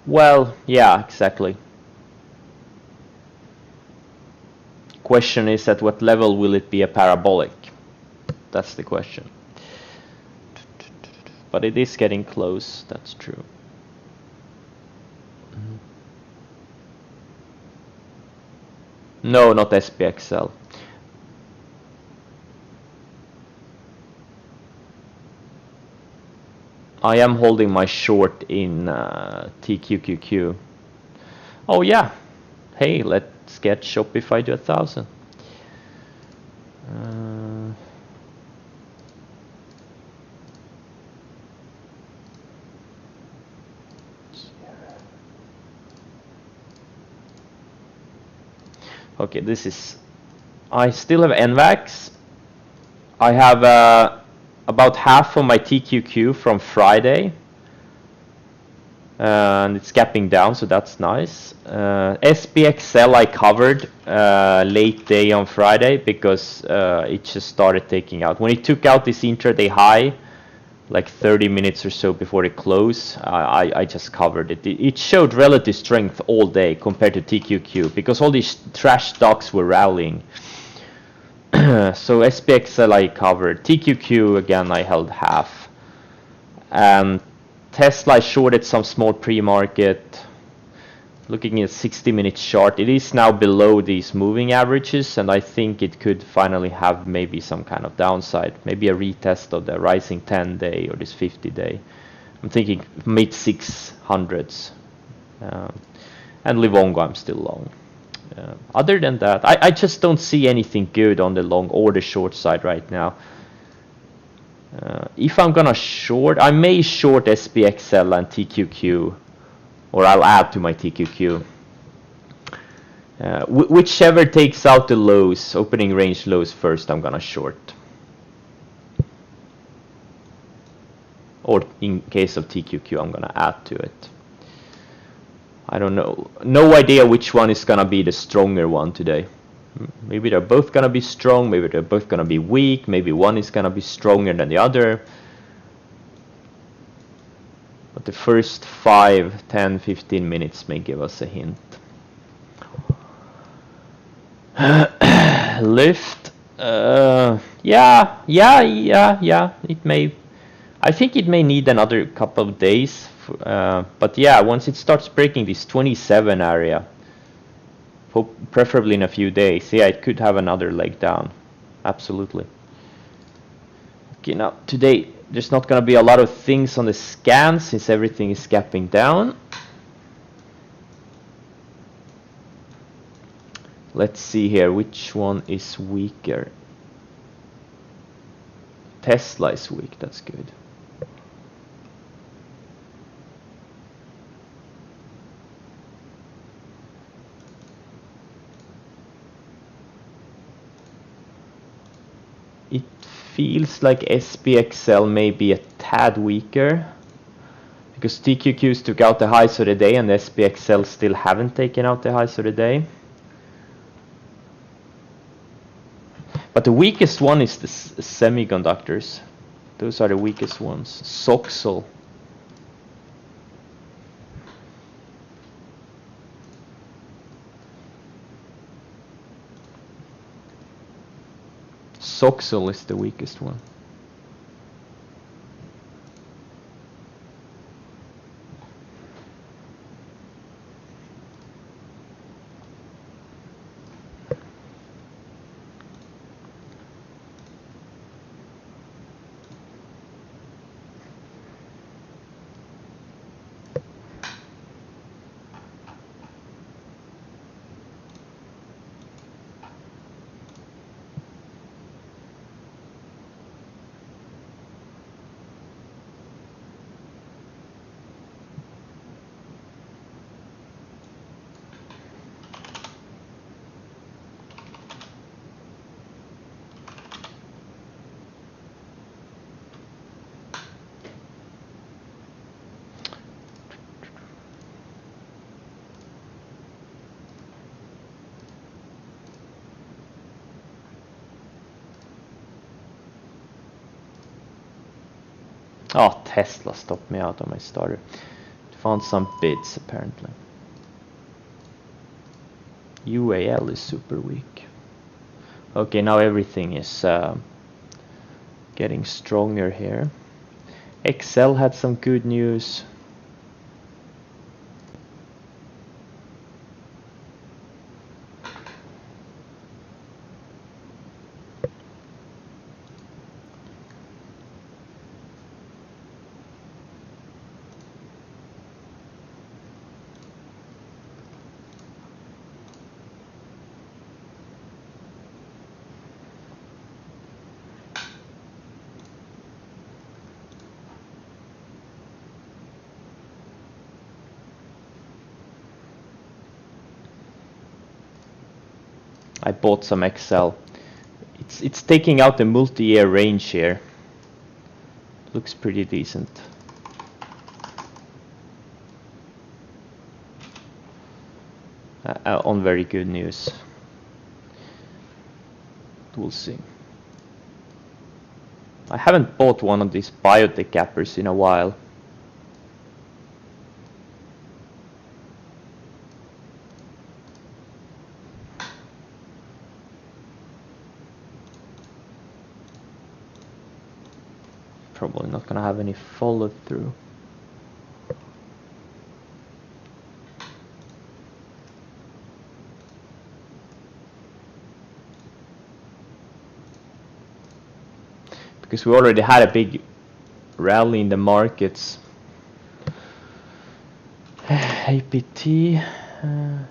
Well, yeah, exactly. Question is, at what level will it be a parabolic? That's the question. But it is getting close, that's true. No, not SPXL. I am holding my short in TQQQ. Oh yeah. Hey, let's get Shopify to 1,000. Okay, this is... I still have NVAX. I have about half of my TQQ from Friday. And it's gapping down, so that's nice. SPXL I covered late day on Friday because it just started taking out. When it took out this intraday high, like 30 minutes or so before it closed, I just covered it. It showed relative strength all day compared to TQQ because all these trash stocks were rallying. So SPXL I covered. TQQ again I held half. And Tesla I shorted some small pre-market. Looking at 60-minute chart, it is now below these moving averages, and I think it could finally have maybe some kind of downside, maybe a retest of the rising 10-day or this 50-day. I'm thinking mid 600s. And Livongo I'm still long. Other than that, I just don't see anything good on the long or the short side right now. If I'm gonna short, I may short SPXL and TQQ, or I'll add to my TQQ. Whichever takes out the lows, opening range lows first, I'm gonna short. Or in case of TQQ, I'm gonna add to it. I don't know. No idea which one is gonna be the stronger one today. Maybe they're both gonna be strong, maybe they're both gonna be weak, maybe one is gonna be stronger than the other. But the first 5, 10, 15 minutes may give us a hint. Lift, yeah, it may. I think it may need another couple of days. But yeah, once it starts breaking this 27 area, preferably in a few days, yeah, it could have another leg down. Absolutely. Okay, now today there's not going to be a lot of things on the scan since everything is gapping down. Let's see here, which one is weaker? Tesla is weak, that's good. It feels like SPXL may be a tad weaker because TQQs took out the highs of the day and SPXL still haven't taken out the highs of the day. But the weakest one is the semiconductors. Those are the weakest ones. Soxol. Soxol is the weakest one. Oh, Tesla stopped me out on my starter. Found some bids apparently. UAL is super weak. Okay, now everything is getting stronger here. XL had some good news. I bought some XL. It's taking out the multi-year range here. Looks pretty decent. On very good news. We'll see. I haven't bought one of these biotech gappers in a while. Probably not gonna have any follow through. Because we already had a big rally in the markets. APT,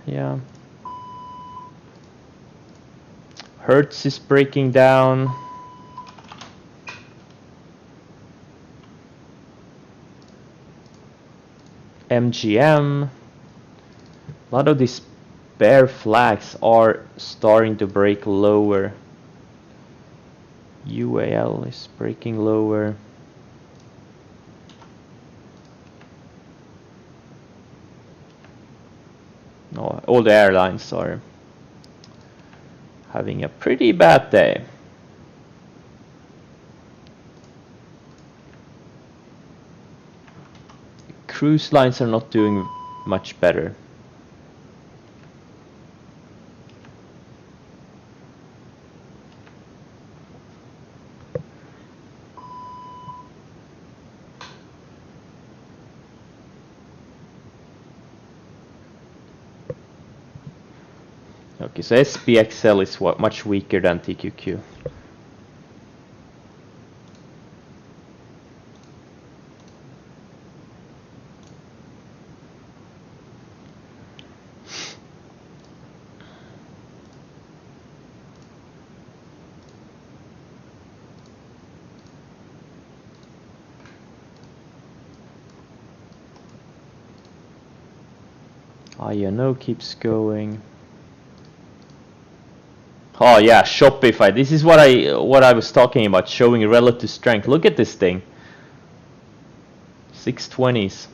yeah. Hertz is breaking down. MGM. A lot of these bear flags are starting to break lower. UAL is breaking lower. No, all the airlines are having a pretty bad day. Cruise lines are not doing much better. Okay, so SPXL is much weaker than TQQ. INO keeps going. Oh yeah, Shopify. This is what I was talking about, showing relative strength. Look at this thing. 620s.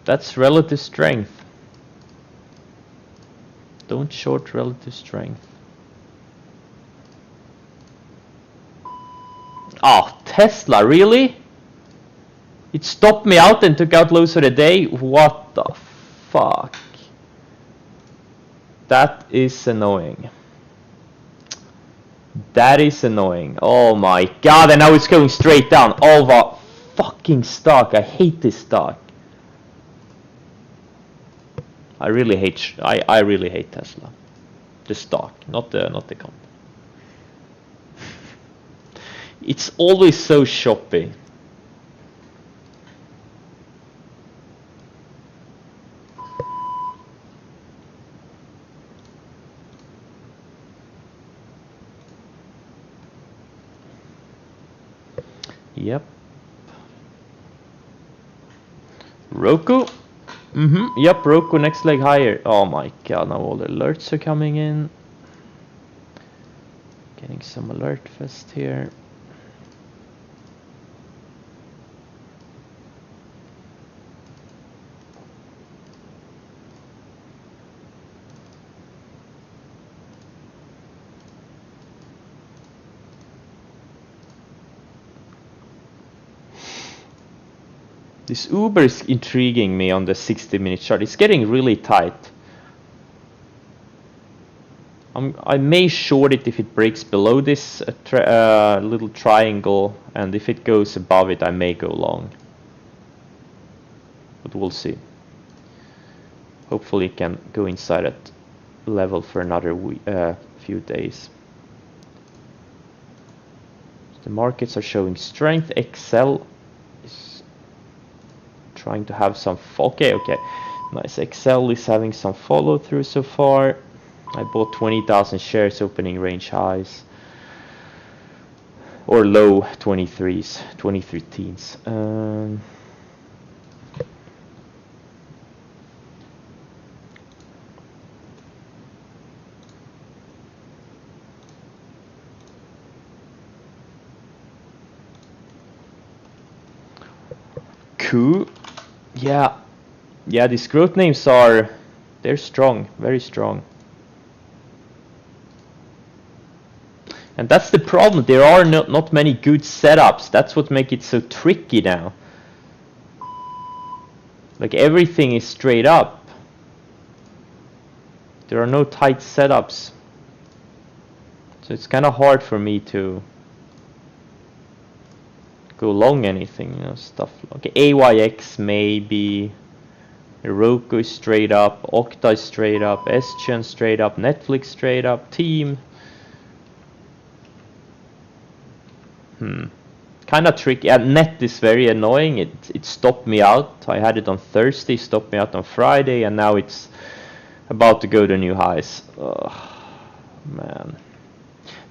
That's relative strength. Don't short relative strength. Oh, Tesla, really? It stopped me out and took out lows for the day? What the fuck? That is annoying. That is annoying. Oh my god, and now it's going straight down. Oh, the fucking stock. I hate this stock. I really hate Tesla. The stock, not the company. It's always so choppy. Yep. Roku? Yep, Roku next leg higher. Oh my god, now all the alerts are coming in. Getting some alert fest here. This Uber is intriguing me on the 60-minute chart. It's getting really tight. I may short it if it breaks below this little triangle, and if it goes above it, I may go long. But we'll see. Hopefully it can go inside that level for another few days. The markets are showing strength. Excel is trying to have some... Okay. Nice. Excel is having some follow through so far. I bought 20,000 shares opening range highs. Or low 23s, 23 teens. Cool. Yeah, these growth names they're strong, very strong. And that's the problem. There are not many good setups. That's what makes it so tricky now. Like everything is straight up. There are no tight setups. So it's kind of hard for me to go long anything, you know, stuff. Okay, AYX maybe. Roku is straight up. Okta is straight up. SGen straight up. Netflix straight up. Team. Kind of tricky. Net is very annoying. It stopped me out. I had it on Thursday, stopped me out on Friday, and now it's about to go to new highs. Oh, man,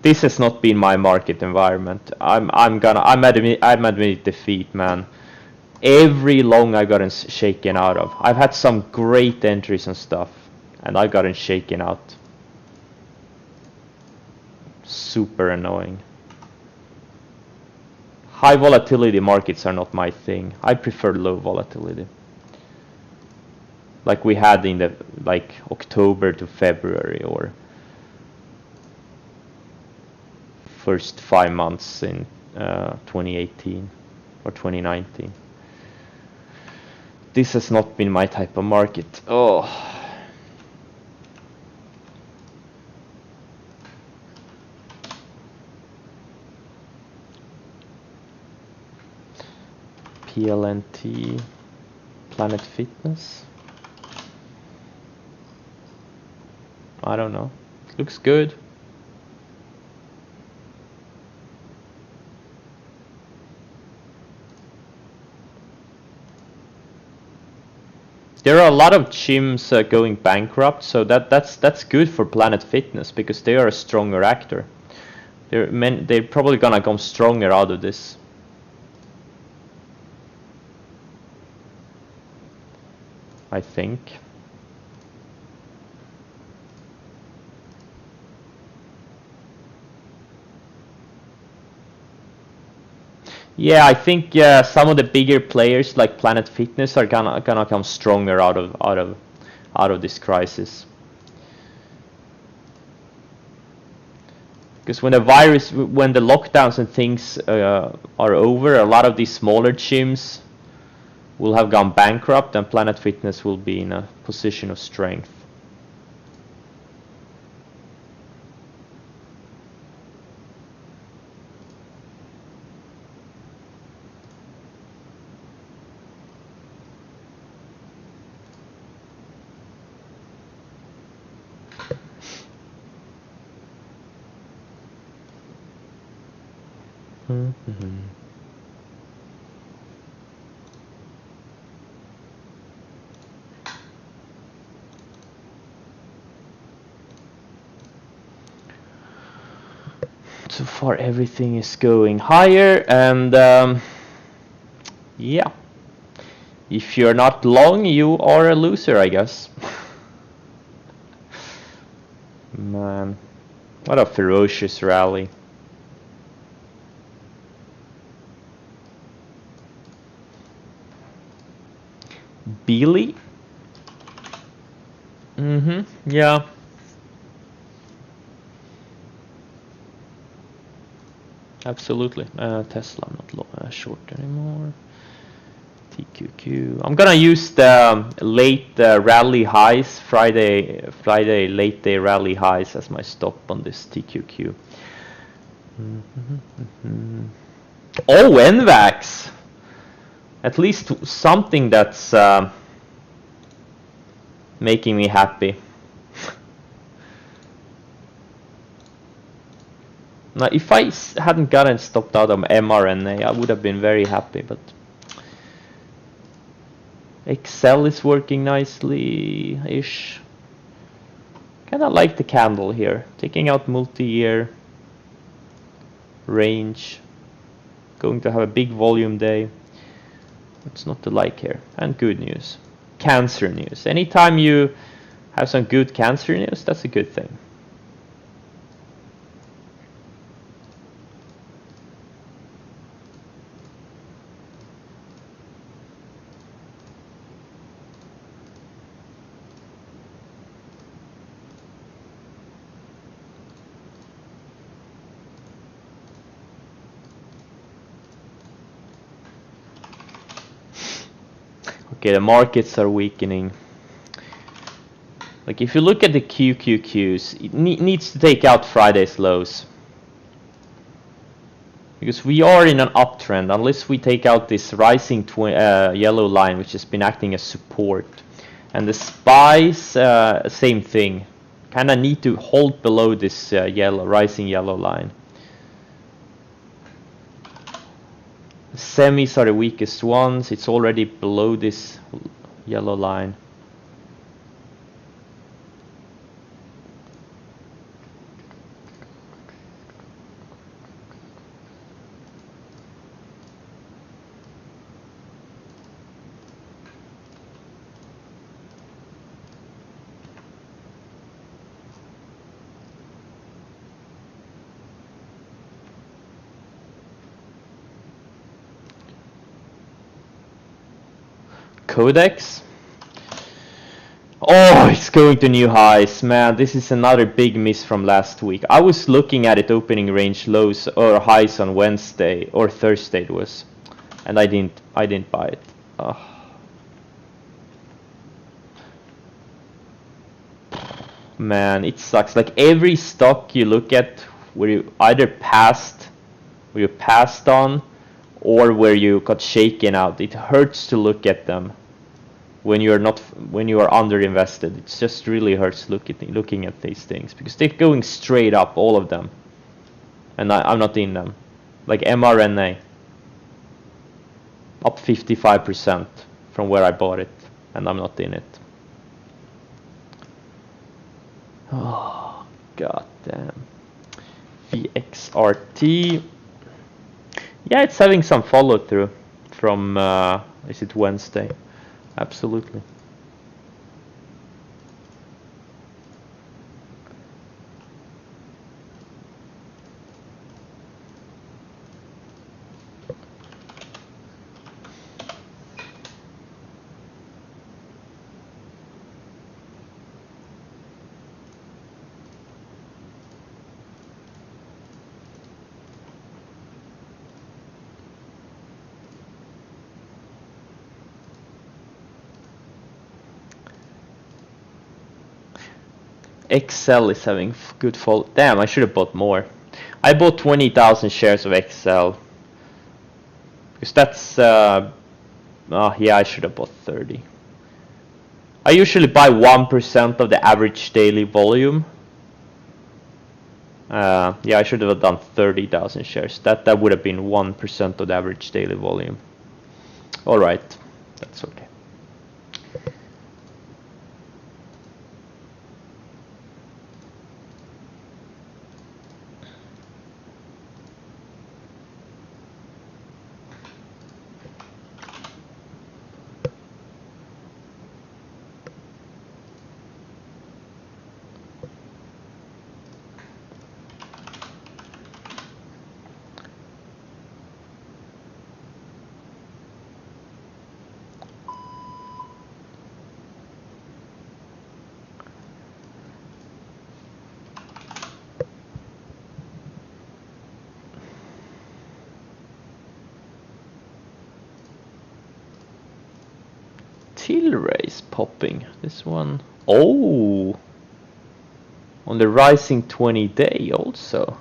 this has not been my market environment. I'm admitting defeat, man. Every long I gotten shaken out of. I've had some great entries and stuff, and I gotten shaken out. Super annoying. High volatility markets are not my thing. I prefer low volatility. Like we had in the October to February, or first 5 months in 2018 or 2019. This has not been my type of market. Oh. PLNT, Planet Fitness. I don't know. Looks good. There are a lot of gyms going bankrupt, so that's good for Planet Fitness because they are a stronger actor. They're probably gonna come stronger out of this. I think. Yeah, I think some of the bigger players like Planet Fitness are gonna come stronger out of this crisis. Because when the lockdowns and things are over, a lot of these smaller gyms will have gone bankrupt, and Planet Fitness will be in a position of strength. So far everything is going higher, and yeah, if you're not long, you are a loser, I guess. Man, what a ferocious rally. Beely? Yeah. Absolutely. Tesla, I'm not short anymore. TQQ. I'm gonna use the late rally highs, Friday late day rally highs as my stop on this TQQ. Oh, NVAX! At least something that's making me happy. Now, if I hadn't gotten stopped out of mRNA, I would have been very happy, but Excel is working nicely-ish. Kind of like the candle here, taking out multi-year range, going to have a big volume day. What's not to like here? And good news. Cancer news. Anytime you have some good cancer news, that's a good thing. Okay, the markets are weakening. Like if you look at the QQQs, it needs to take out Friday's lows. Because we are in an uptrend, unless we take out this rising yellow line, which has been acting as support. And the SPYs, same thing. Kind of need to hold below this rising yellow line. Semis are the weakest ones. It's already below this yellow line. Codex. Oh, it's going to new highs. Man, this is another big miss from last week. I was looking at it opening range lows or highs on Wednesday or Thursday it was. And I didn't buy it. Man, it sucks. Like every stock you look at where you either passed on or where you got shaken out, it hurts to look at them when you are underinvested. It just really hurts looking at these things because they're going straight up, all of them, and I'm not in them. Like mRNA, up 55% from where I bought it, and I'm not in it. Oh, god damn. VXRT. Yeah, it's having some follow through from is it Wednesday? Absolutely. XL is having good fall. Damn, I should have bought more. I bought 20,000 shares of XL. Because that's yeah, I should have bought 30. I usually buy 1% of the average daily volume. Yeah, I should have done 30,000 shares. That would have been 1% of the average daily volume. All right, that's okay. Tilray is popping. This one. Oh! On the rising 20-day also.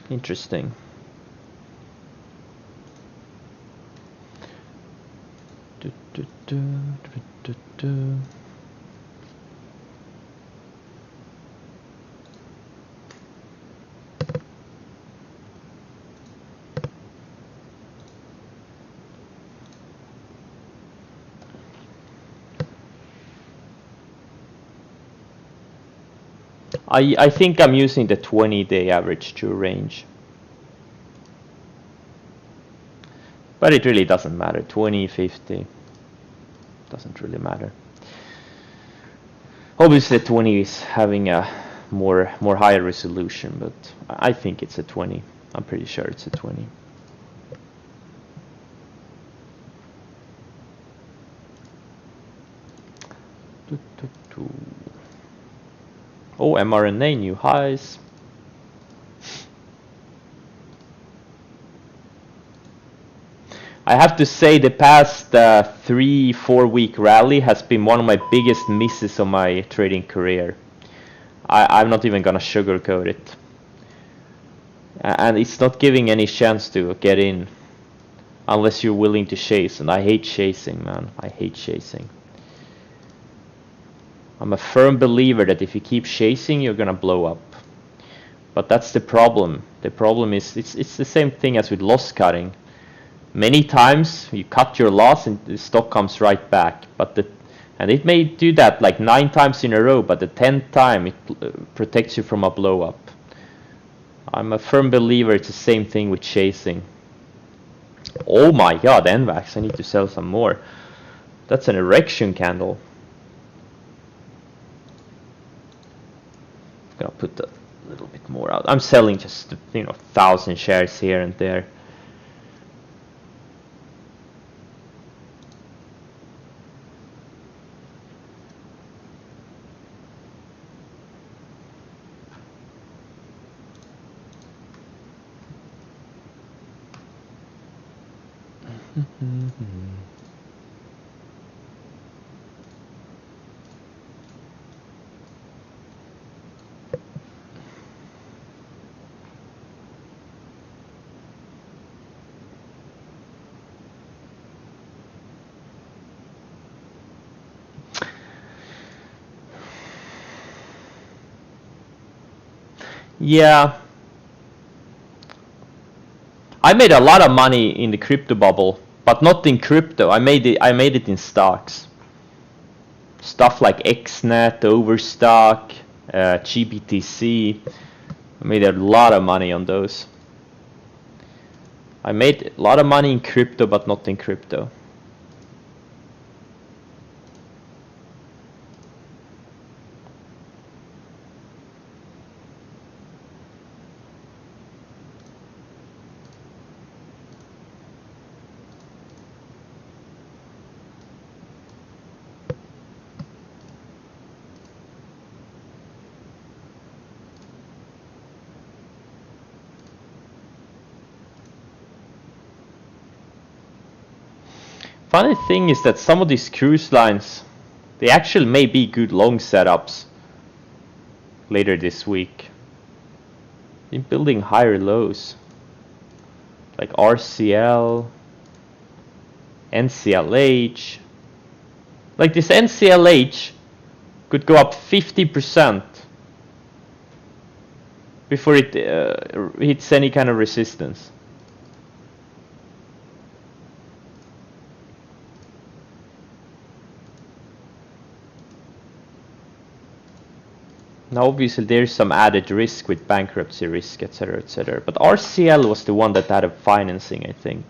Interesting. I think I'm using the 20-day average to range. But it really doesn't matter. 20, 50 doesn't really matter. Obviously 20 is having a more higher resolution, but I think it's a 20. I'm pretty sure it's a 20. Oh, mRNA new highs. I have to say the past 3-4 week rally has been one of my biggest misses of my trading career. I'm not even gonna sugarcoat it. And it's not giving any chance to get in unless you're willing to chase, and I hate chasing, man. I hate chasing. I'm a firm believer that if you keep chasing, you're gonna blow up. But that's the problem. The problem is it's the same thing as with loss cutting. Many times you cut your loss and the stock comes right back. And it may do that like 9 times in a row, but the 10th time it protects you from a blow up. I'm a firm believer it's the same thing with chasing. Oh my god, NVAX, I need to sell some more. That's an erection candle. I'm gonna put a little bit more out. I'm selling just 1,000 shares here and there. Yeah, I made a lot of money in the crypto bubble, but not in crypto. I made it in stocks. Stuff like XNet, Overstock, GBTC. I made a lot of money on those. I made a lot of money in crypto, but not in crypto. Funny thing is that some of these cruise lines, they actually may be good long setups later this week. Been building higher lows, like RCL, NCLH. Like this NCLH could go up 50% before it hits any kind of resistance. Now obviously there's some added risk with bankruptcy risk, etc, etc. But RCL was the one that had a financing, I think.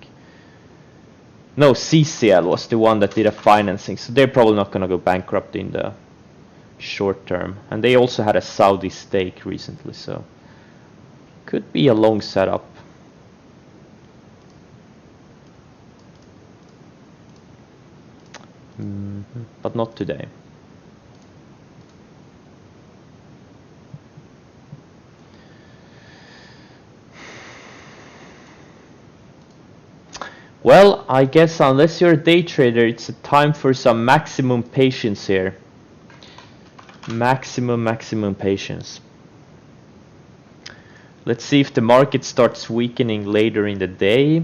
No, CCL was the one that did a financing, so they're probably not gonna go bankrupt in the short term. And they also had a Saudi stake recently, so could be a long setup. But not today. Well, I guess unless you're a day trader, it's a time for some maximum patience here. Maximum patience. Let's see if the market starts weakening later in the day.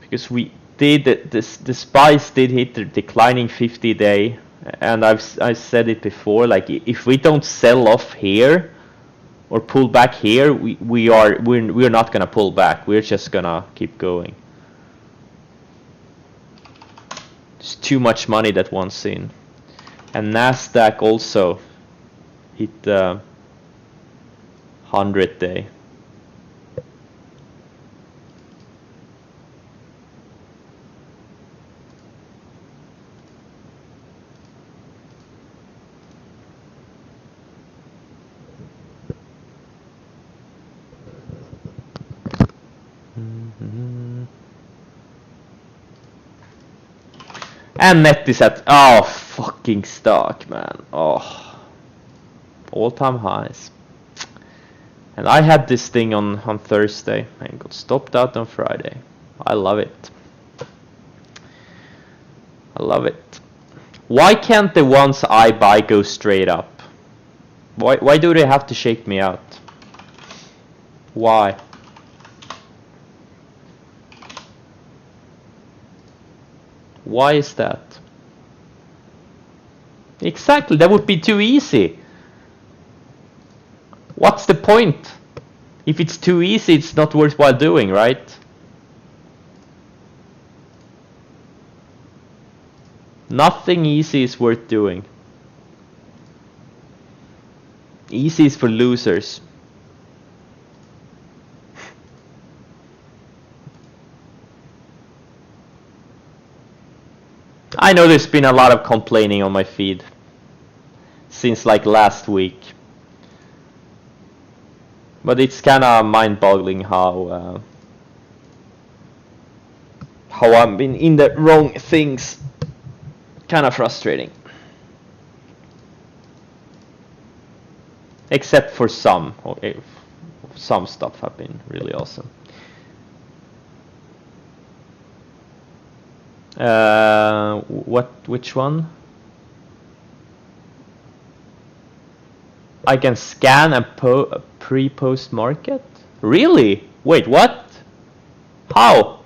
Because we did, the SPYs did hit the declining 50-day. And I've said it before, like if we don't sell off here or pull back here, we're not gonna pull back. We're just gonna keep going. There's too much money that wants in. And Nasdaq also hit the 100-day. And net is at, oh, fucking stock, man. Oh, all-time highs. And I had this thing on Thursday and got stopped out on Friday. I love it. I love it. Why can't the ones I buy go straight up? Why do they have to shake me out? Why? Why is that? Exactly, that would be too easy. What's the point? If it's too easy, it's not worthwhile doing, right? Nothing easy is worth doing. Easy is for losers. I know there's been a lot of complaining on my feed since like last week. But it's kind of mind-boggling how I'm been in the wrong things. Kind of frustrating. Except for some. Okay, some stuff have been really awesome. Which one? I can scan a pre-post market? Really? Wait, what? How?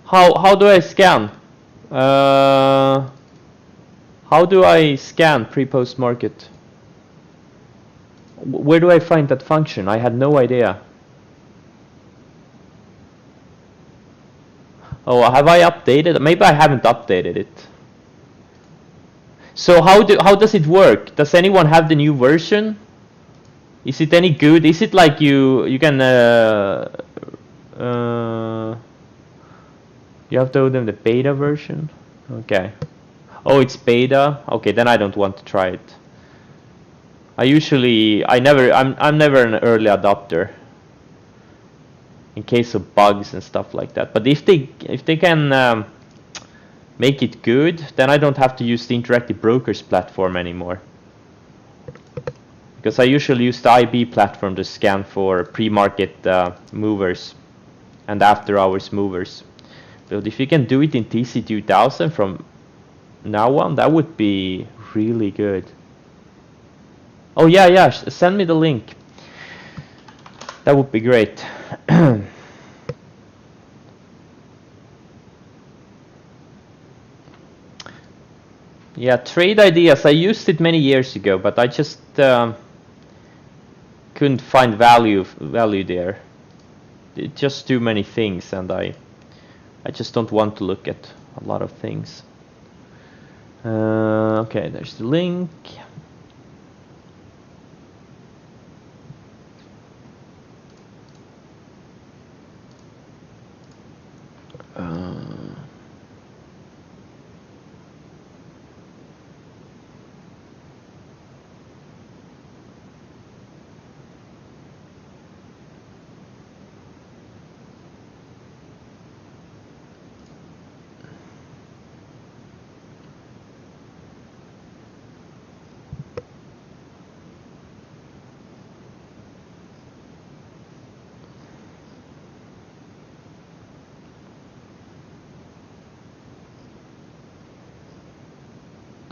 How do I scan? How do I scan pre-post market? Where do I find that function? I had no idea. Oh, have I updated? Maybe I haven't updated it. So how does it work? Does anyone have the new version? Is it any good? Is it like you can you have to owe them the beta version? Okay. Oh, it's beta. Okay, then I don't want to try it. I'm never an early adopter in case of bugs and stuff like that. But if they can make it good, then I don't have to use the Interactive Brokers platform anymore. Because I usually use the IB platform to scan for pre-market movers and after-hours movers. But if you can do it in TC2000 from now on, that would be really good. Oh yeah, send me the link. That would be great. Yeah, trade ideas. I used it many years ago, but I just couldn't find value there. It's just too many things, and I just don't want to look at a lot of things. Okay, there's the link.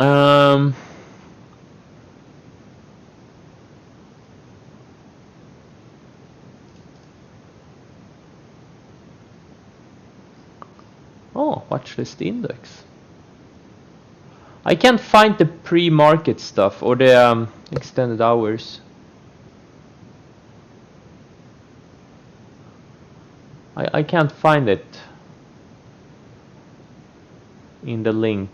Um, oh, watch list index. I can't find the pre-market stuff or the extended hours. I can't find it in the link.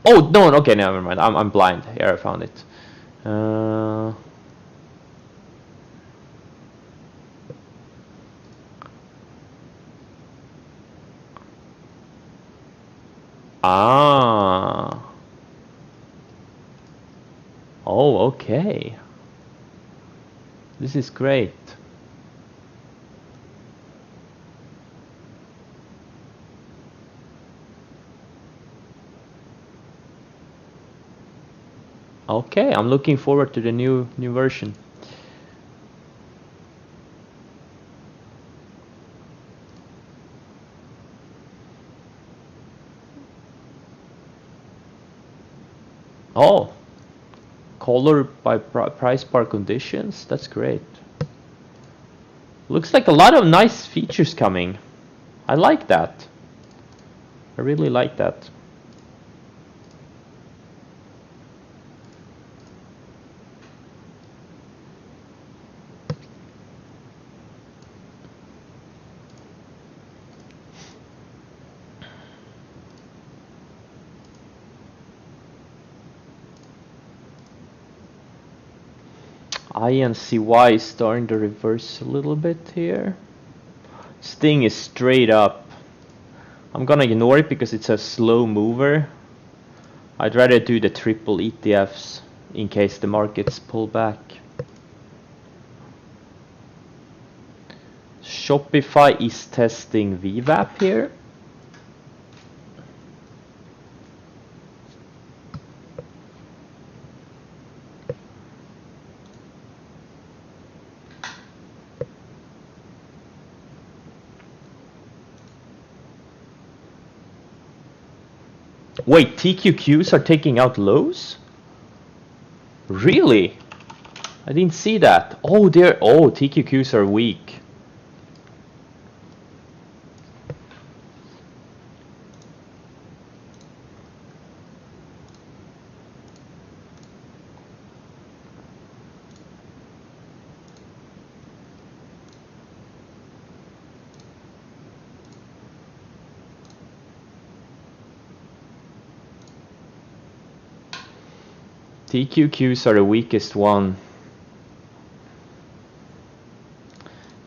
Oh no, okay, never mind. I'm blind. Here I found it. Ah. Oh, okay. This is great. Okay, I'm looking forward to the new version. Oh, color by price par conditions. That's great. Looks like a lot of nice features coming. I like that. I really like that. INCY is starting to reverse a little bit here. Sting is straight up. I'm gonna ignore it because it's a slow mover. I'd rather do the triple ETFs in case the markets pull back. Shopify is testing VWAP here. Wait, TQQs are taking out lows? Really? I didn't see that. Oh, TQQs are weak. TQQs are the weakest one.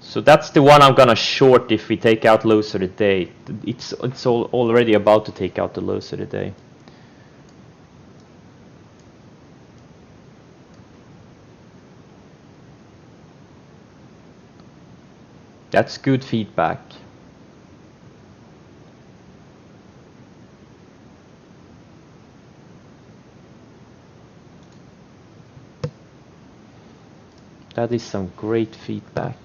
So that's the one I'm gonna short if we take out lows of the day. It's already about to take out the lows of the day. That's good feedback. That is some great feedback.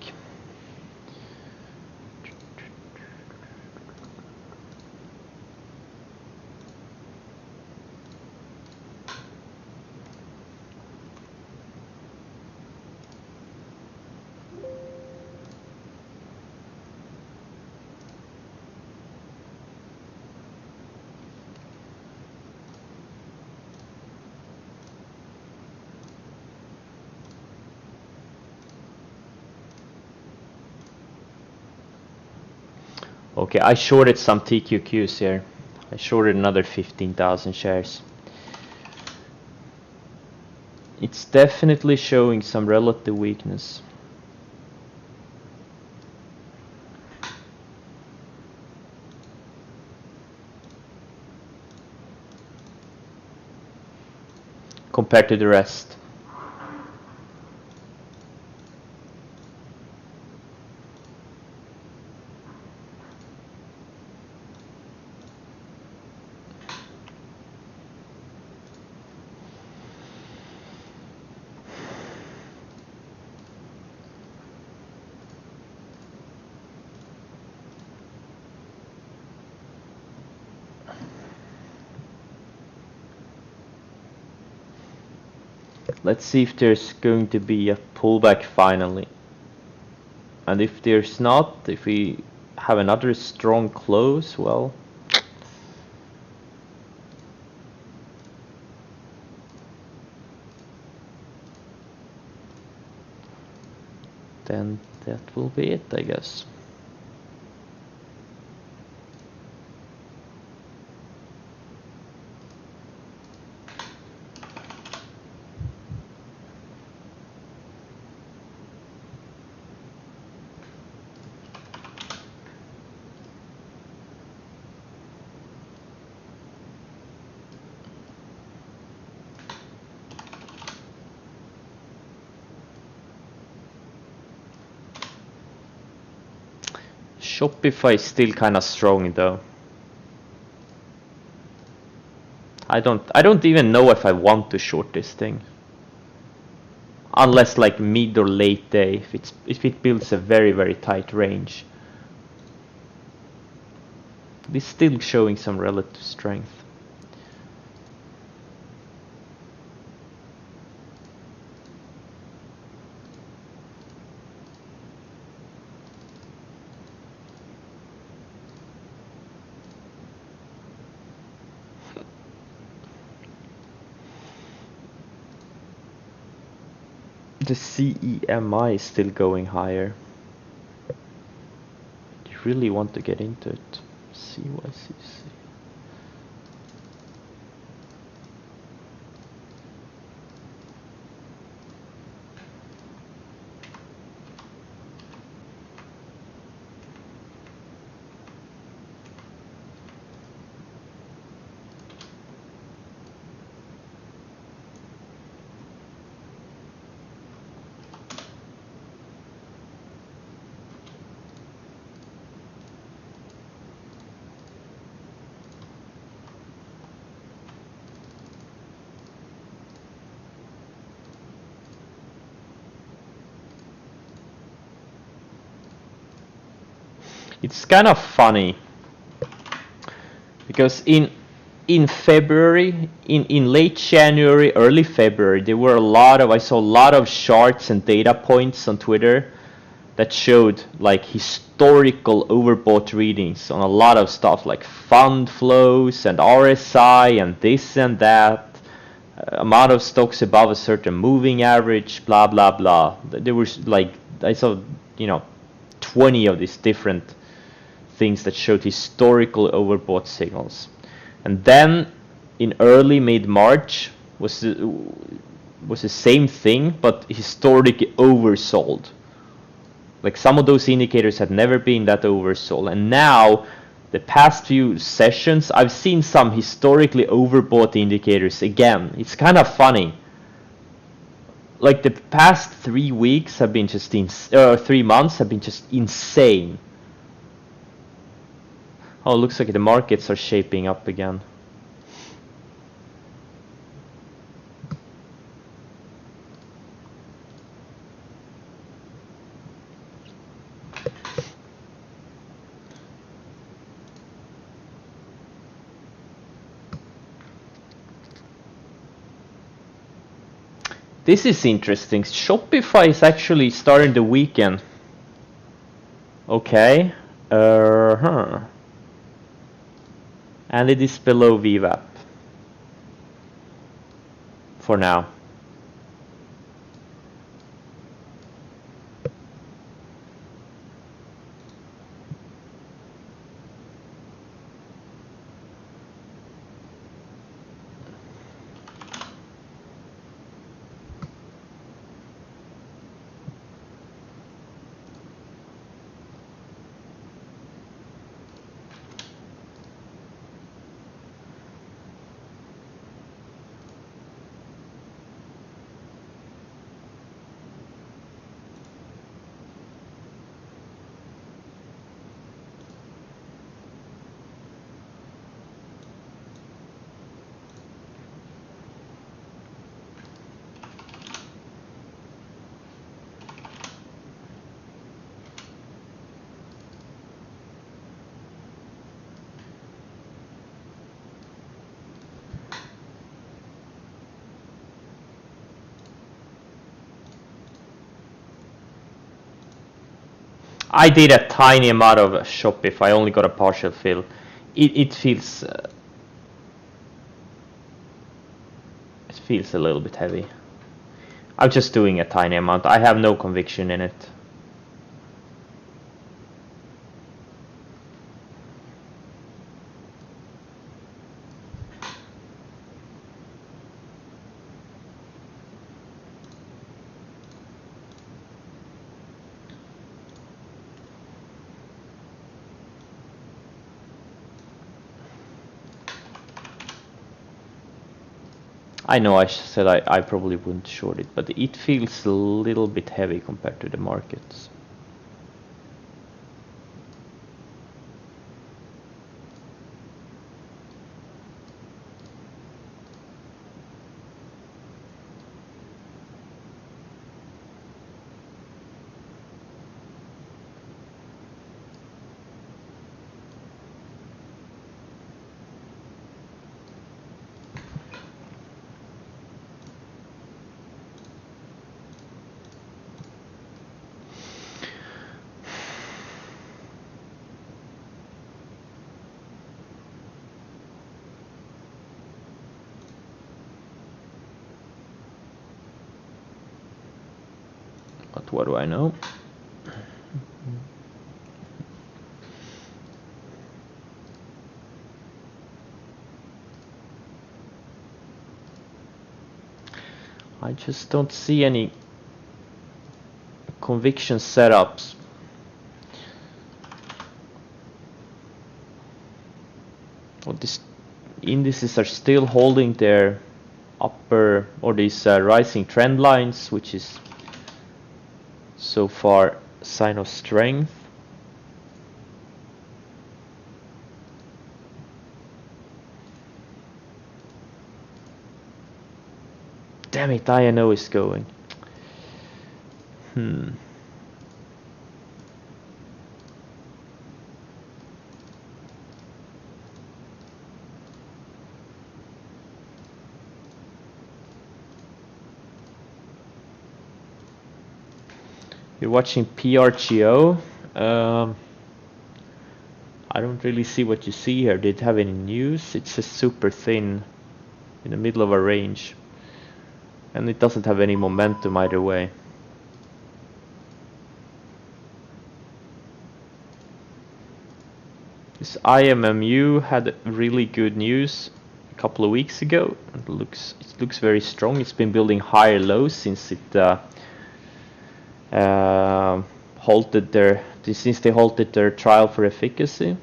Okay, I shorted some TQQs here. I shorted another 15,000 shares. It's definitely showing some relative weakness. Compared to the rest. Let's see if there's going to be a pullback finally. And if there's not, if we have another strong close, well, then that will be it, I guess. Shopify is still kind of strong though. I don't even know if I want to short this thing. Unless like mid or late day, if it builds a very tight range. It's still showing some relative strength. The CEMI is still going higher. You really want to get into it. CYCC. It's kind of funny because in February, in late January, early February, there were I saw a lot of charts and data points on Twitter that showed like historical overbought readings on a lot of stuff like fund flows and RSI and this and that, amount of stocks above a certain moving average, blah blah blah. There was like, I saw 20 of these different things that showed historical overbought signals. And then in early mid-March was the same thing, but historically oversold. Like some of those indicators had never been that oversold. And now, the past few sessions, I've seen some historically overbought indicators again. It's kind of funny. Like the past 3 weeks have been just 3 months have been just insane. Oh, it looks like the markets are shaping up again. This is interesting. Shopify is actually starting the weekend. Okay. And it is below VWAP for now. I did a tiny amount of Shopify. I only got a partial fill. It feels a little bit heavy. I'm just doing a tiny amount. I have no conviction in it. I know I said I probably wouldn't short it, but it feels a little bit heavy compared to the markets. But what do I know? I just don't see any conviction setups. Well, these indices are still holding their upper or these rising trend lines, which is so far a sign of strength. Damn it, INO is going. You're watching PRGO. I don't really see what you see here. Did it have any news? It's just super thin in the middle of a range. And it doesn't have any momentum either way. This IMMU had really good news a couple of weeks ago. It looks very strong. It's been building higher lows since it halted their trial for efficacy.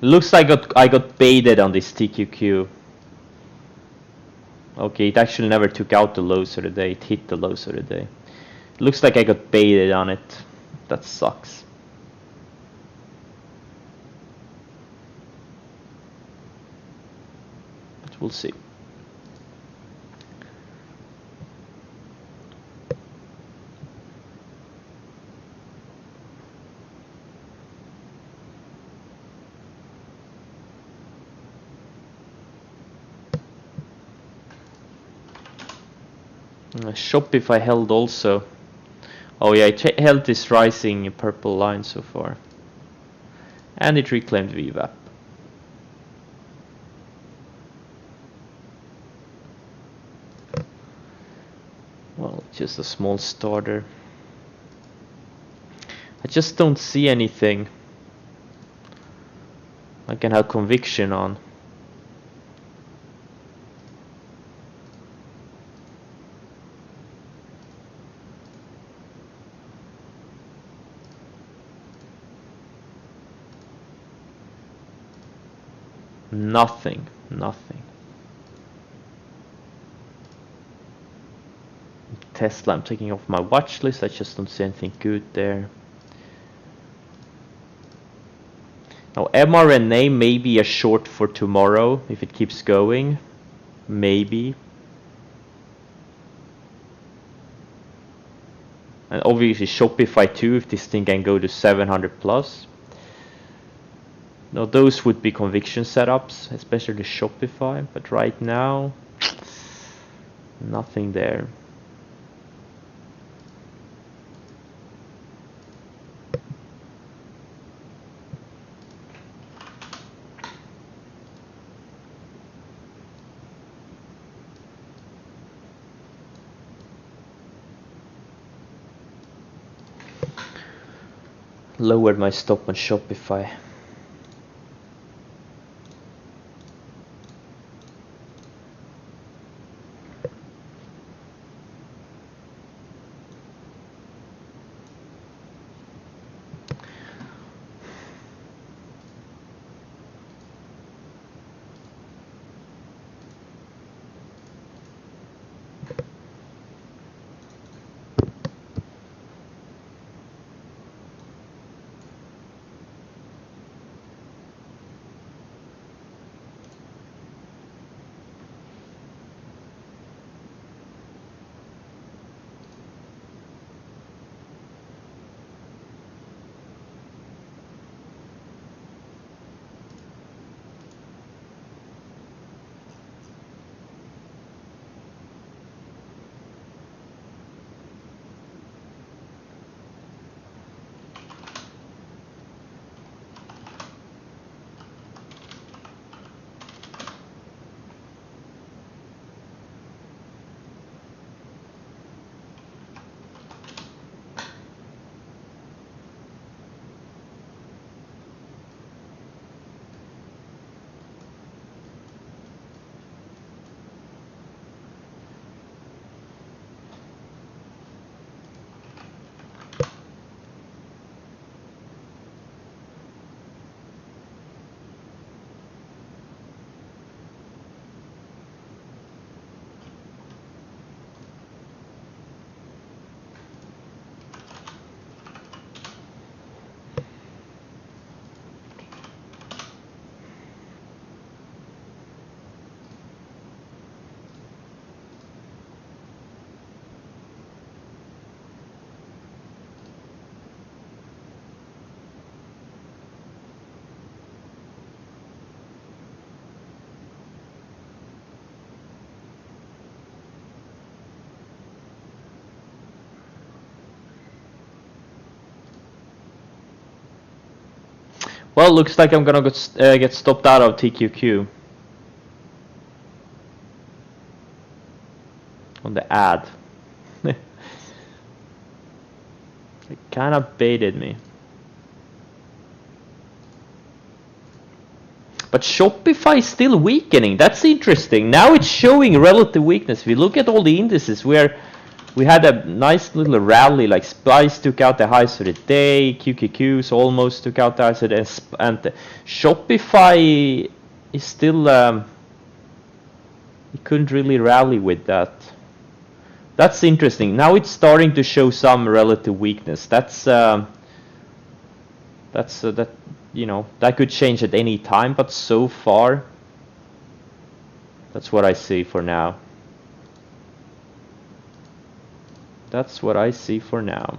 Looks like I got baited on this TQQ. Okay, it actually never took out the lows of the day. It hit the lows of the day. Looks like I got baited on it. That sucks. But we'll see. Shopify held also. Oh yeah, it held this rising purple line so far. And it reclaimed VWAP. Well, just a small starter. I just don't see anything I can have conviction on. Nothing. Tesla, I'm taking off my watch list. I just don't see anything good there. Now mRNA may be a short for tomorrow if it keeps going. Maybe. And obviously Shopify too, if this thing can go to 700 plus. Now those would be conviction setups, especially Shopify. But right now, Nothing there. Lowered my stop on Shopify. Well, looks like I'm gonna get stopped out of TQQ on the ad. It kind of baited me. But Shopify is still weakening. That's interesting. Now it's showing relative weakness. If we look at all the indices where we had a nice little rally, like Spice took out the highs of the day, QQQs almost took out the highs of the day, and Shopify is still, it couldn't really rally with that. That's interesting. Now it's starting to show some relative weakness. That you know, that could change at any time, but so far, that's what I see for now. That's what I see for now.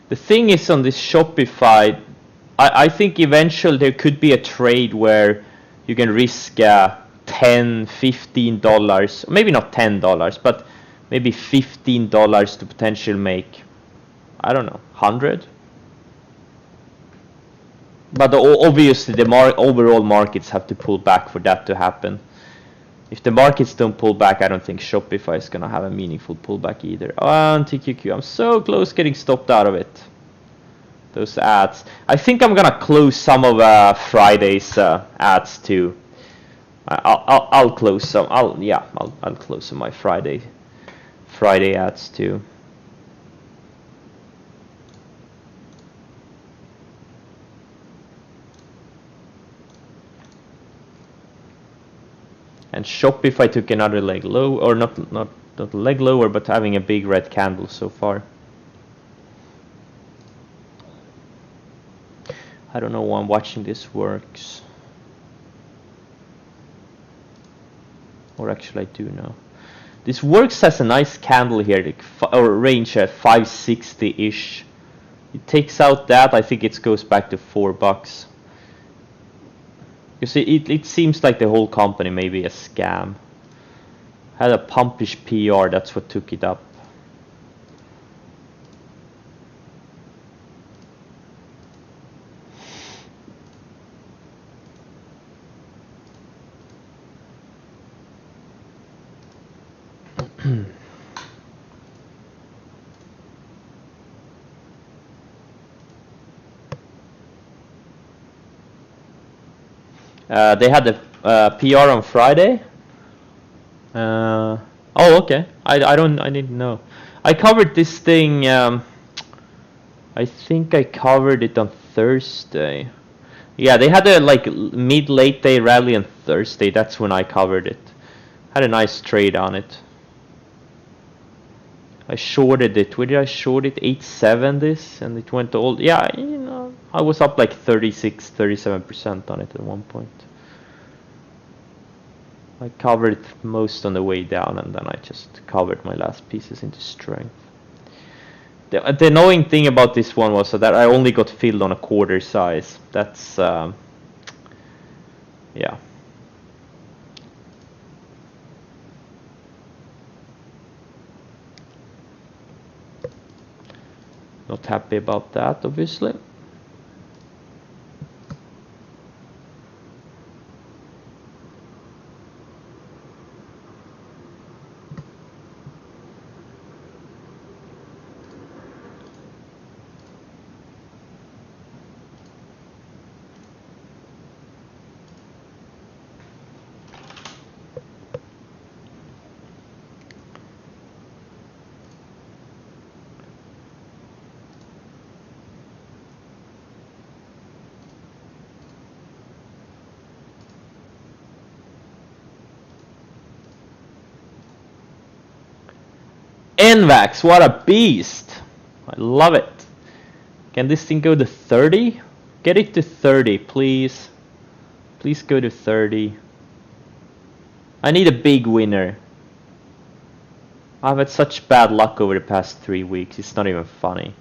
The thing is on this Shopify, I think eventually there could be a trade where you can risk $10, $15, maybe not $10, but maybe $15 to potentially make, I don't know, 100. But obviously the overall markets have to pull back for that to happen. If the markets don't pull back, I don't think Shopify is going to have a meaningful pullback either. Oh, and TQQ, I'm so close getting stopped out of it. Those ads. I think I'm going to close some of Friday's ads too. I'll close some. I'll close some of my Friday ads too. And Shopify took another leg low, or not a leg lower, but having a big red candle so far. I don't know why I'm watching this works. Or actually I do know. This works has a nice candle here, or range at 560-ish. It takes out that, I think it goes back to $4. You see, it seems like the whole company may be a scam. Had a pumpish PR, that's what took it up. They had the PR on Friday. Oh, okay. I didn't know. I covered this thing. I think I covered it on Thursday. Yeah, they had a like mid-late day rally on Thursday. That's when I covered it. Had a nice trade on it. I shorted it. Where did I short it? 8.7 this, and it went all. Yeah, you know, I was up like 36-37% on it at one point. I covered most on the way down, and then I just covered my last pieces into strength. The annoying thing about this one was that I only got filled on a quarter size. That's yeah. Not happy about that, obviously. NVAX, what a beast! I love it. Can this thing go to 30? Get it to 30, please. Please go to 30. I need a big winner. I've had such bad luck over the past 3 weeks, it's not even funny.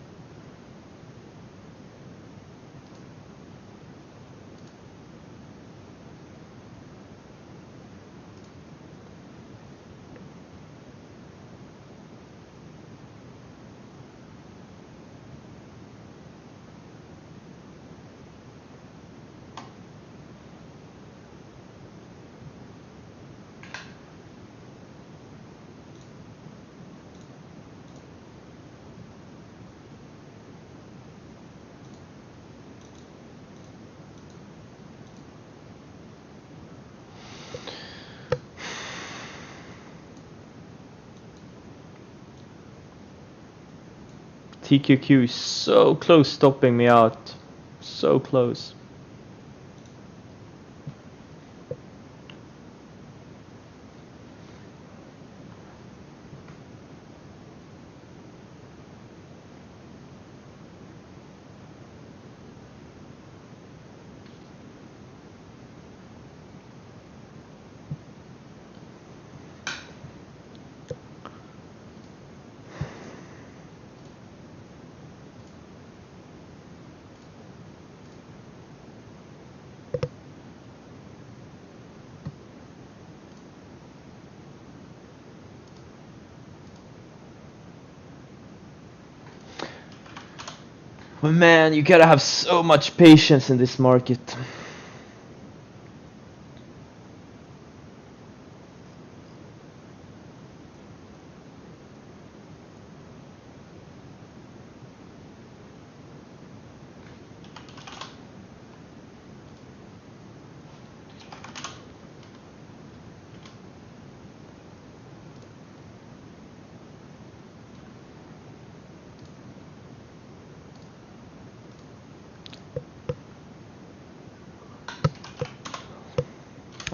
TQQ is so close stopping me out. So close. But man, you gotta have so much patience in this market.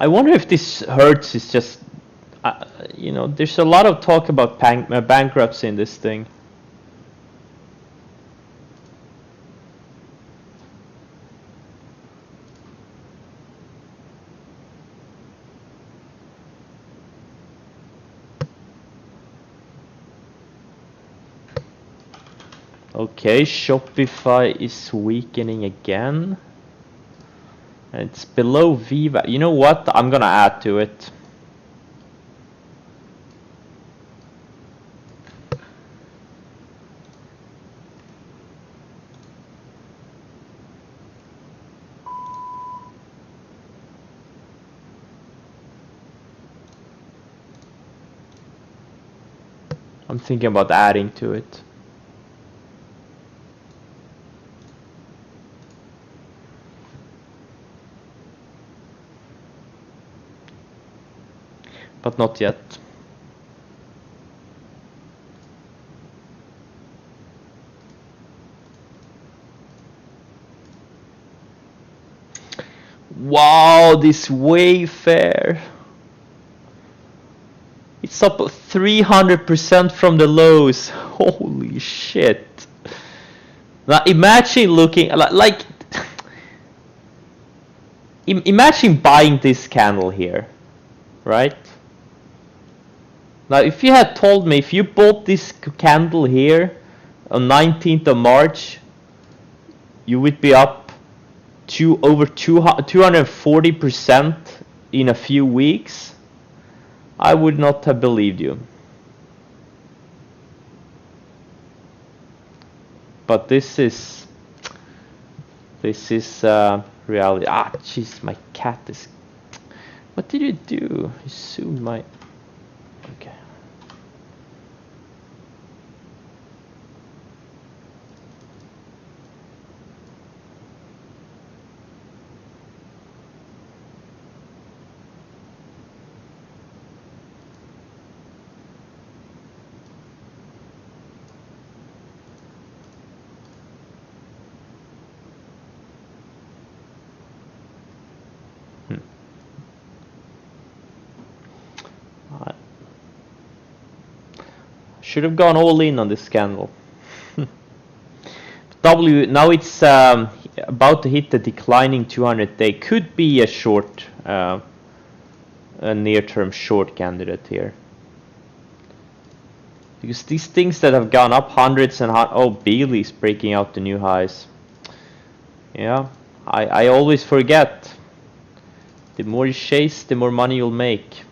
I wonder if this Hertz is just, you know, there's a lot of talk about bankruptcy in this thing. Okay, Shopify is weakening again. It's below Viva. You know what? I'm gonna add to it. I'm thinking about adding to it. But not yet. Wow, this Wayfair. It's up 300% from the lows. Holy shit. Now imagine looking like imagine buying this candle here, right? Now if you had told me, if you bought this candle here on 19th of March, you would be up to over 240% in a few weeks, I would not have believed you. But this is reality. Ah, jeez, my cat is. What did you do? You zoomed my. Okay. Should have gone all in on this candle. Now it's about to hit the declining 200-day. Could be a short, a near-term short candidate here. Because these things that have gone up hundreds and oh, Bailey's breaking out the new highs. Yeah, I always forget. The more you chase, the more money you'll make.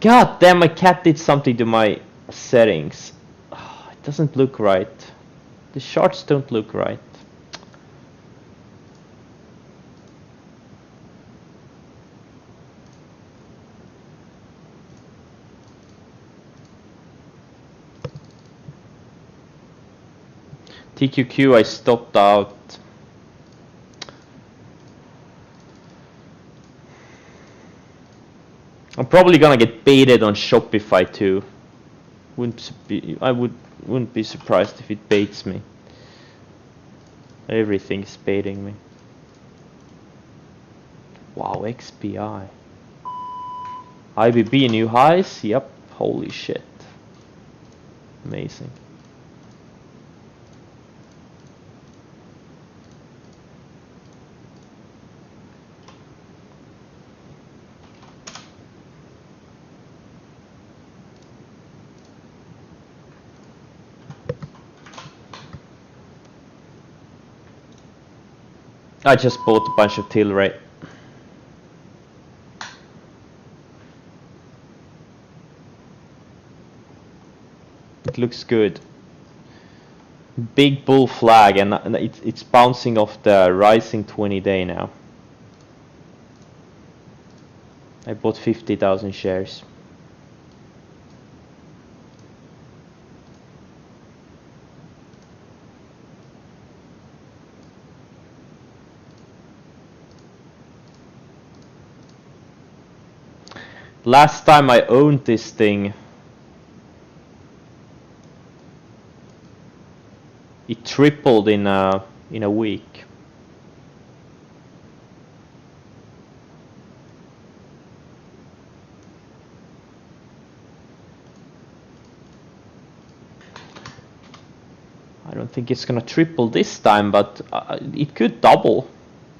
God damn, my cat did something to my settings. Oh, it doesn't look right. The charts don't look right. TQQ, I stopped out. I'm probably gonna get baited on Shopify too. Wouldn't be surprised if it baits me. Everything is baiting me. Wow, XPI. IBB new highs? Yep. Holy shit. Amazing. I just bought a bunch of Tilray. It looks good. Big bull flag, and it's bouncing off the rising 20-day now. I bought 50,000 shares. Last time I owned this thing, it tripled in a week. don't think it's gonna triple this time, but it could double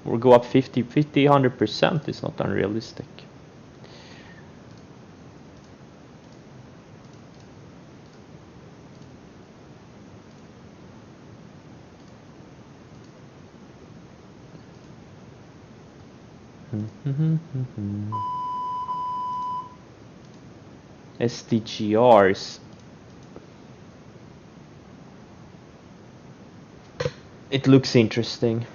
or go up 50, 100%. It's not unrealistic. SDGRs. It looks interesting.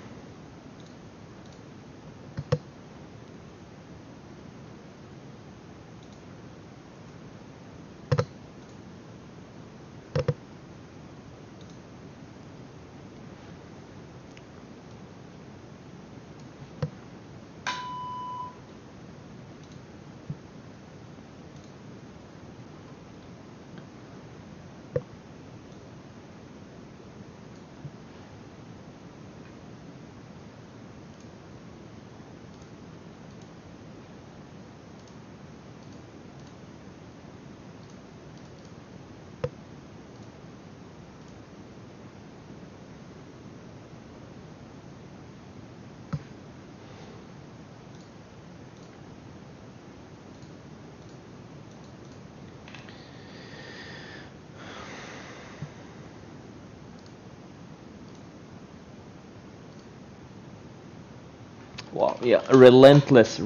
Wow, yeah, relentless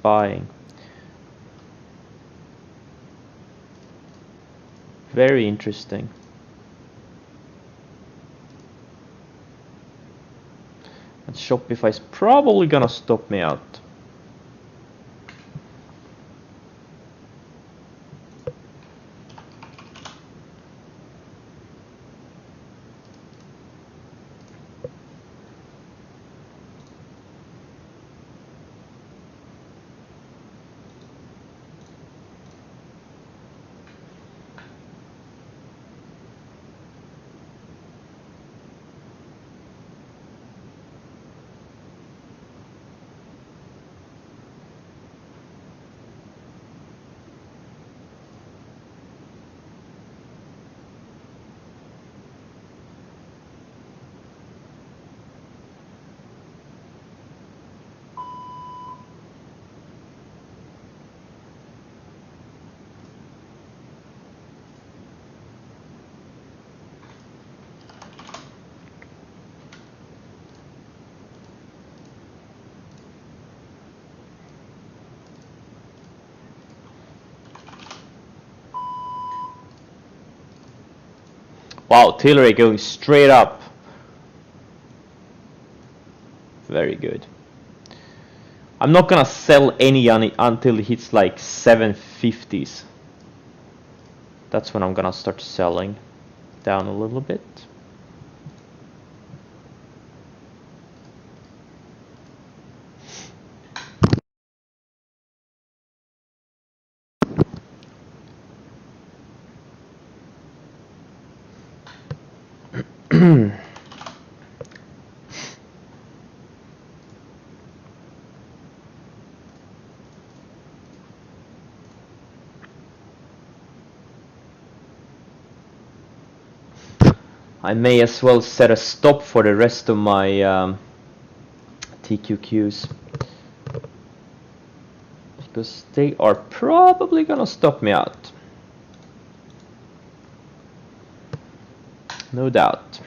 buying. Very interesting. And Shopify is probably gonna stop me out. Wow, Tilray going straight up. Very good. I'm not gonna sell any until it hits like 750s. That's when I'm gonna start selling down a little bit. I may as well set a stop for the rest of my TQQs, because they are probably gonna stop me out. No doubt.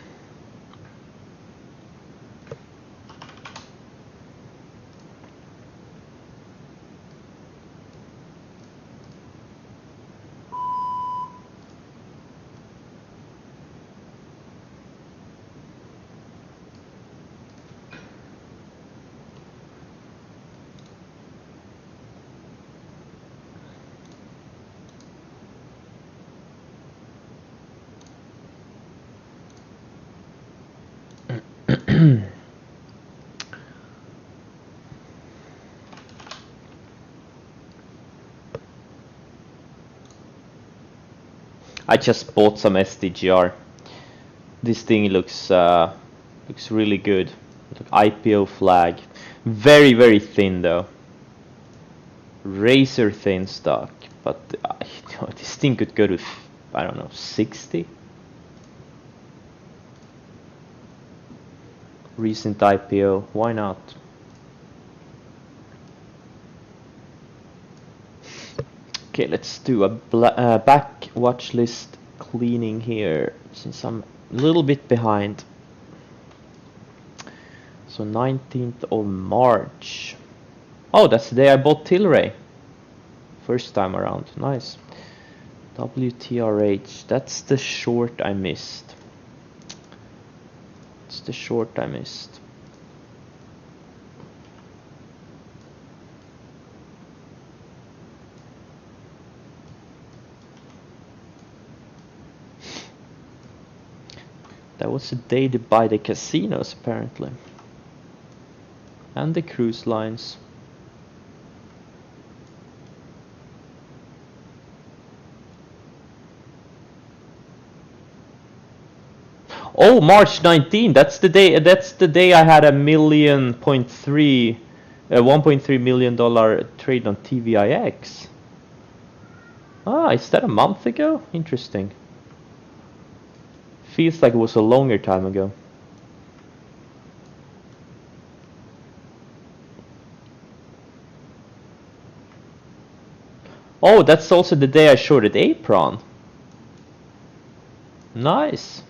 I just bought some SDGR. This thing looks really good. IPO flag. Very thin though. Razor thin stock, but this thing could go to, I don't know, 60. recent IPO. Why not? Okay, let's do a back watch list cleaning here, since I'm a little bit behind. So 19th of March. Oh, that's the day I bought Tilray. First time around. Nice. WTRH. That's the short I missed. It's the short I missed. That was the day to buy the casinos, apparently. And the cruise lines. Oh, March 19. That's the day. That's the day I had a $1.3 million trade on TVIX. Ah, is that a month ago? Interesting. Feels like it was a longer time ago. Oh, that's also the day I shorted Apron. Nice.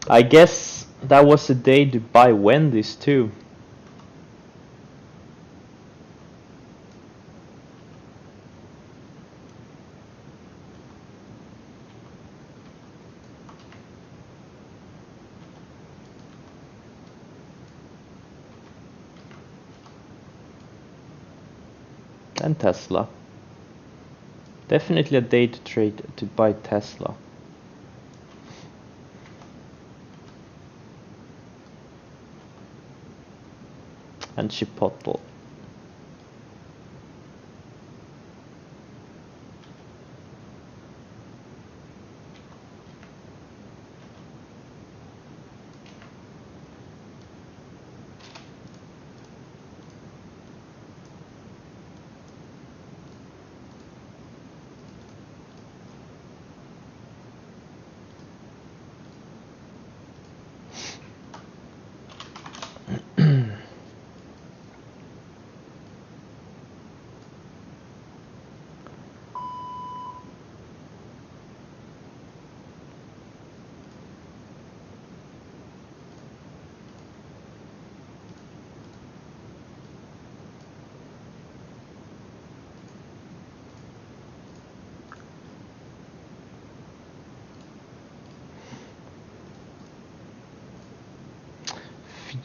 I guess that was the day to buy Wendy's too. And Tesla. Definitely a day to trade to buy Tesla. And Chipotle.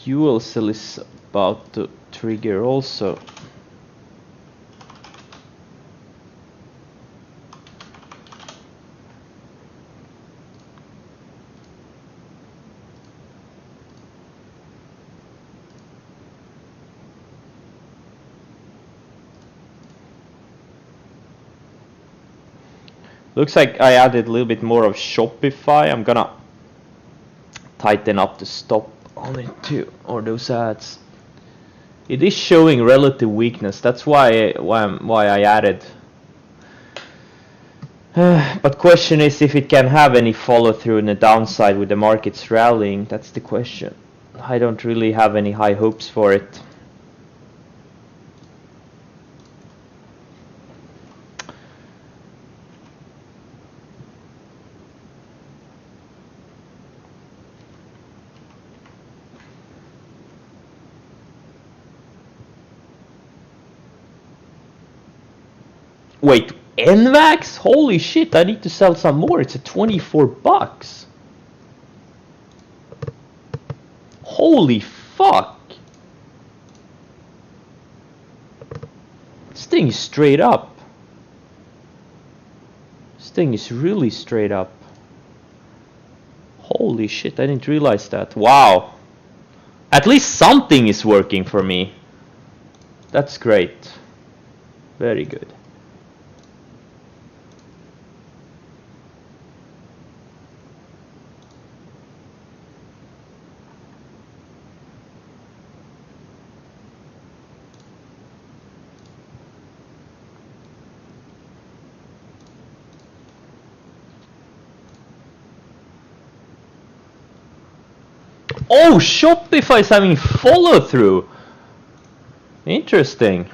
Fuel cell is about to trigger also. Looks like I added a little bit more of Shopify. I'm gonna tighten up the stop on it too, or those ads. It is showing relative weakness. That's why I added. But question is if it can have any follow through in the downside with the markets rallying. That's the question. I don't really have any high hopes for it. Wait, NVAX? Holy shit, I need to sell some more. It's at 24 bucks. Holy fuck. This thing is straight up. This thing is really straight up. Holy shit, I didn't realize that. Wow. At least something is working for me. That's great. Very good. Oh, Shopify is having follow through. Interesting.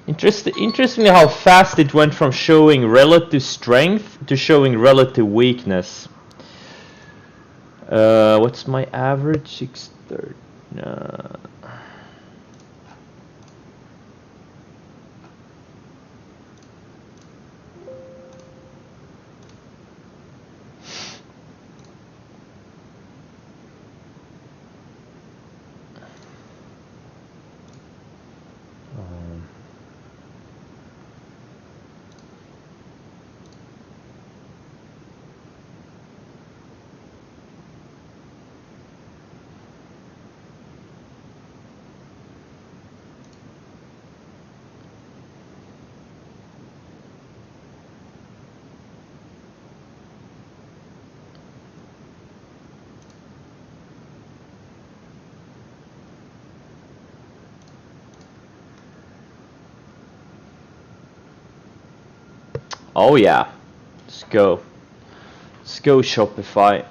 Interestingly how fast it went from showing relative strength to showing relative weakness. What's my average? 630. Oh yeah, let's go. Let's go Shopify.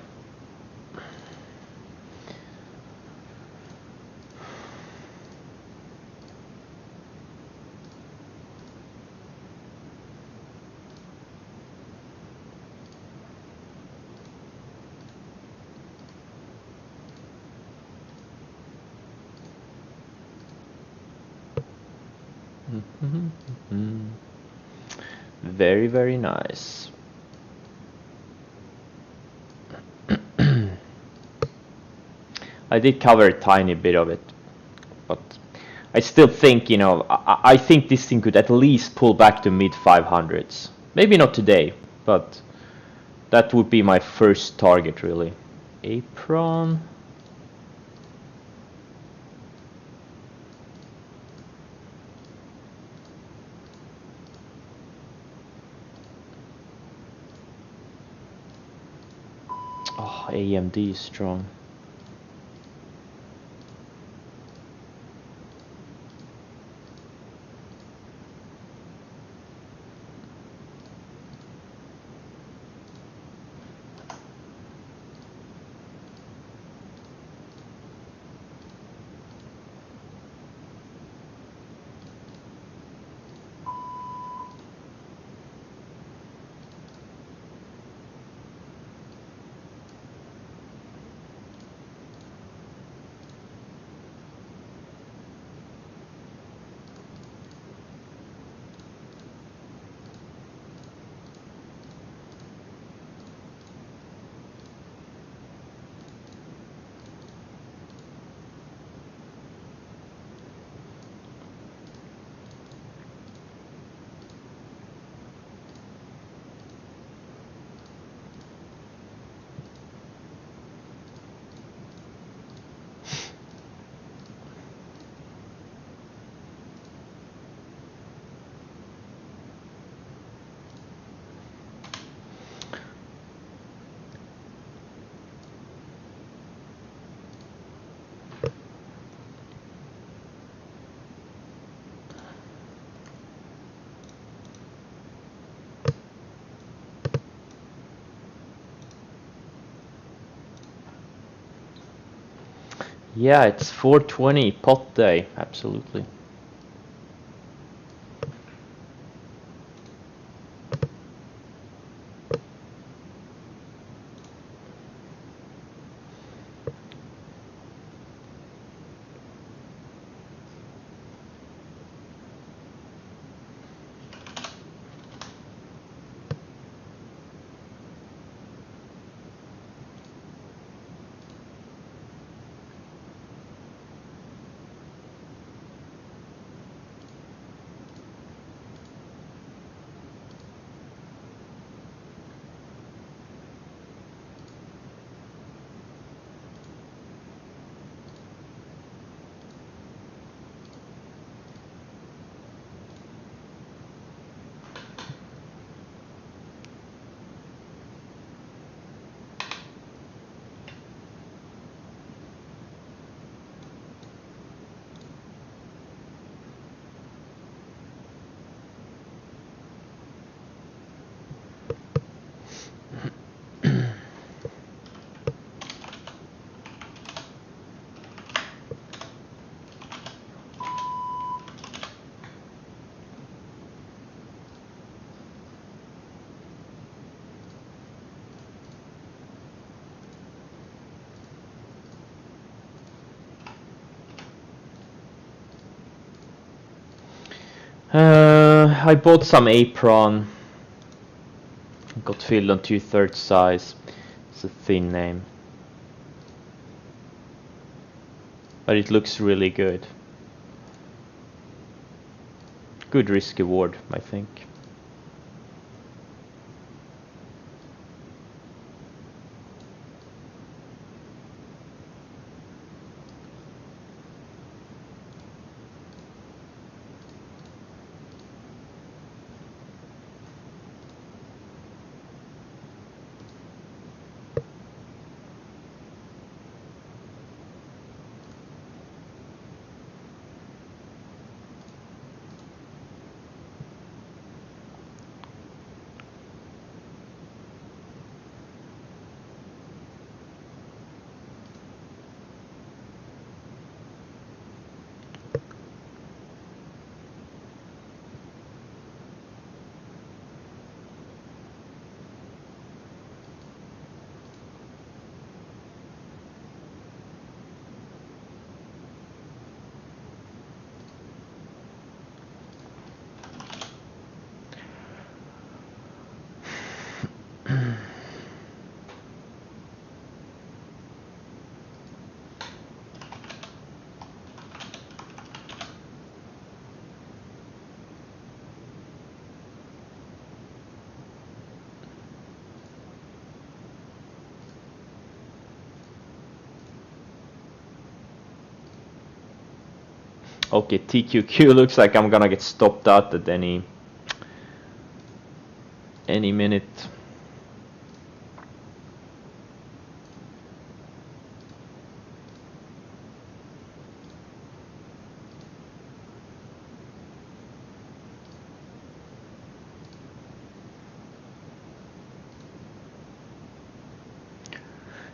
Very, very nice. I did cover a tiny bit of it, but I still think, you know, I think this thing could at least pull back to mid 500s. Maybe not today, but that would be my first target, really. Apron. Oh, AMD is strong. Yeah, it's 420 pot day, absolutely. I bought some apron. Got filled on 2/3 size. It's a thin name, but it looks really good. Good risk reward, I think. Okay, TQQ looks like I'm gonna get stopped out at any minute.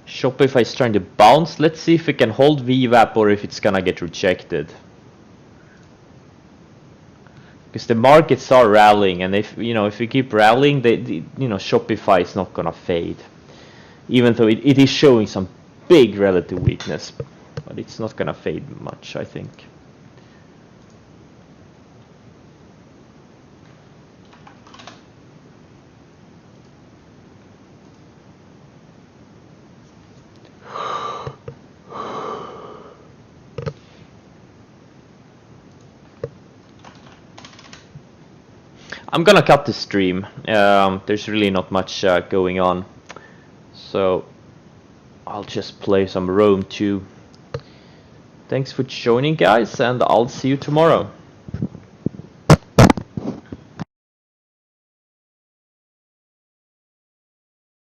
Shopify is trying to bounce. Let's see if we can hold VWAP or if it's gonna get rejected. Because the markets are rallying, and if we keep rallying, Shopify is not gonna fade, even though it is showing some big relative weakness, but it's not gonna fade much, I think. I'm gonna cut the stream. There's really not much going on, so I'll just play some Rome 2. Thanks for joining, guys, and I'll see you tomorrow.